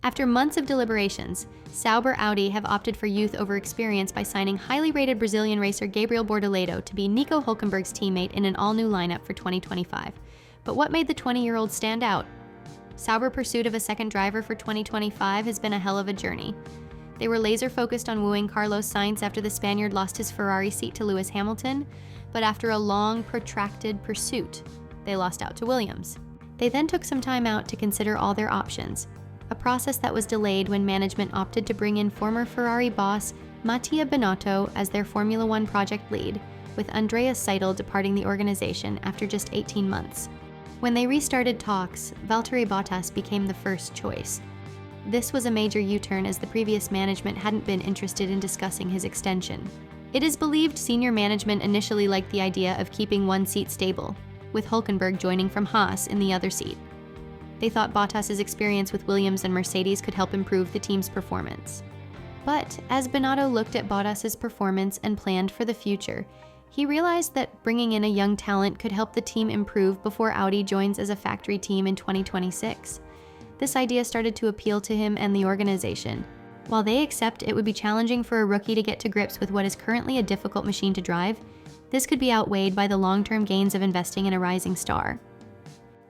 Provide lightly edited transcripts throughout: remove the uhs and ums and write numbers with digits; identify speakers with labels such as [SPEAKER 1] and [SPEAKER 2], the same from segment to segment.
[SPEAKER 1] After months of deliberations, Sauber Audi have opted for youth over experience by signing highly rated Brazilian racer Gabriel Bortoleto to be Nico Hülkenberg's teammate in an all-new lineup for 2025. But what made the 20-year-old stand out? Sauber pursuit of a second driver for 2025 has been a hell of a journey. They were laser-focused on wooing Carlos Sainz after the Spaniard lost his Ferrari seat to Lewis Hamilton, but after a long, protracted pursuit, they lost out to Williams. They then took some time out to consider all their options, a process that was delayed when management opted to bring in former Ferrari boss Mattia Binotto as their Formula One project lead, with Andreas Seidel departing the organization after just 18 months. When they restarted talks, Valtteri Bottas became the first choice. This was a major U-turn as the previous management hadn't been interested in discussing his extension. It is believed senior management initially liked the idea of keeping one seat stable, with Hülkenberg joining from Haas in the other seat. They thought Bottas's experience with Williams and Mercedes could help improve the team's performance. But as Binotto looked at Bottas's performance and planned for the future, he realized that bringing in a young talent could help the team improve before Audi joins as a factory team in 2026. This idea started to appeal to him and the organization. While they accept it would be challenging for a rookie to get to grips with what is currently a difficult machine to drive, this could be outweighed by the long-term gains of investing in a rising star.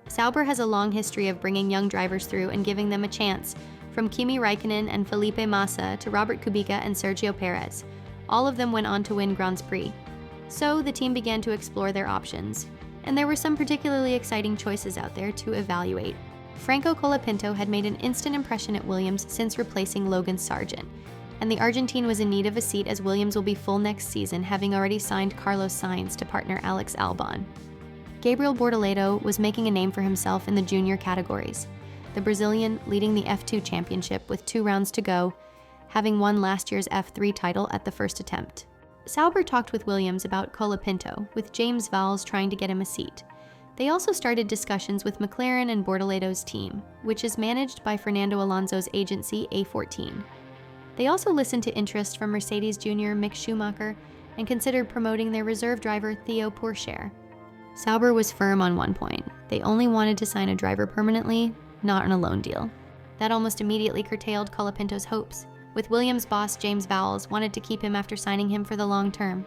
[SPEAKER 1] Sauber has a long history of bringing young drivers through and giving them a chance, from Kimi Räikkönen and Felipe Massa to Robert Kubica and Sergio Perez. All of them went on to win Grands Prix. So the team began to explore their options, and there were some particularly exciting choices out there to evaluate. Franco Colapinto had made an instant impression at Williams since replacing Logan Sargent, and the Argentine was in need of a seat as Williams will be full next season, having already signed Carlos Sainz to partner Alex Albon. Gabriel Bortoleto was making a name for himself in the junior categories, the Brazilian leading the F2 championship with 2 rounds to go, having won last year's F3 title at the first attempt. Sauber talked with Williams about Colapinto, with James Vowles trying to get him a seat. They also started discussions with McLaren and Bortoleto's team, which is managed by Fernando Alonso's agency A14. They also listened to interest from Mercedes junior Mick Schumacher and considered promoting their reserve driver Theo Pourchaire. Sauber was firm on one point. They only wanted to sign a driver permanently, not on a loan deal. That almost immediately curtailed Colapinto's hopes, with Williams boss James Vowles wanted to keep him after signing him for the long term.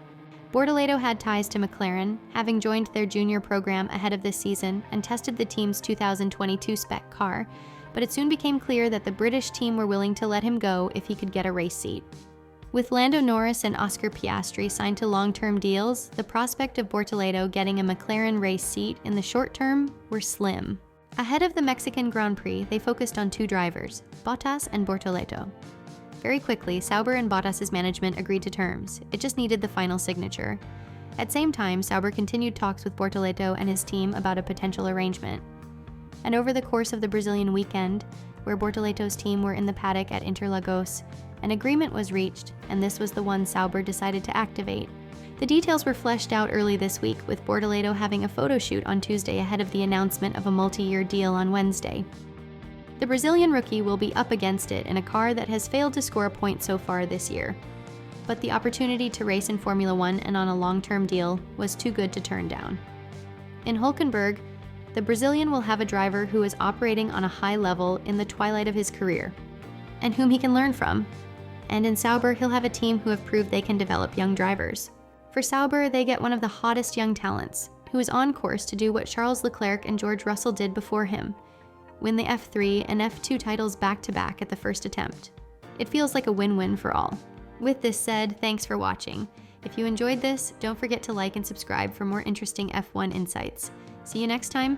[SPEAKER 1] Bortoleto had ties to McLaren, having joined their junior program ahead of this season and tested the team's 2022 spec car, but it soon became clear that the British team were willing to let him go if he could get a race seat. With Lando Norris and Oscar Piastri signed to long-term deals, the prospect of Bortoleto getting a McLaren race seat in the short term were slim. Ahead of the Mexican Grand Prix, they focused on 2 drivers, Bottas and Bortoleto. Very quickly, Sauber and Bottas's management agreed to terms. It just needed the final signature. At same time, Sauber continued talks with Bortoleto and his team about a potential arrangement. And over the course of the Brazilian weekend, where Bortoleto's team were in the paddock at Interlagos, an agreement was reached, and this was the one Sauber decided to activate. The details were fleshed out early this week, with Bortoleto having a photo shoot on Tuesday ahead of the announcement of a multi-year deal on Wednesday. The Brazilian rookie will be up against it in a car that has failed to score a point so far this year. But the opportunity to race in Formula One and on a long-term deal was too good to turn down. In Hülkenberg, the Brazilian will have a driver who is operating on a high level in the twilight of his career, and whom he can learn from. And in Sauber, he'll have a team who have proved they can develop young drivers. For Sauber, they get one of the hottest young talents, who is on course to do what Charles Leclerc and George Russell did before him, win the F3 and F2 titles back-to-back at the first attempt. It feels like a win-win for all. With this said, thanks for watching. If you enjoyed this, don't forget to like and subscribe for more interesting F1 insights. See you next time.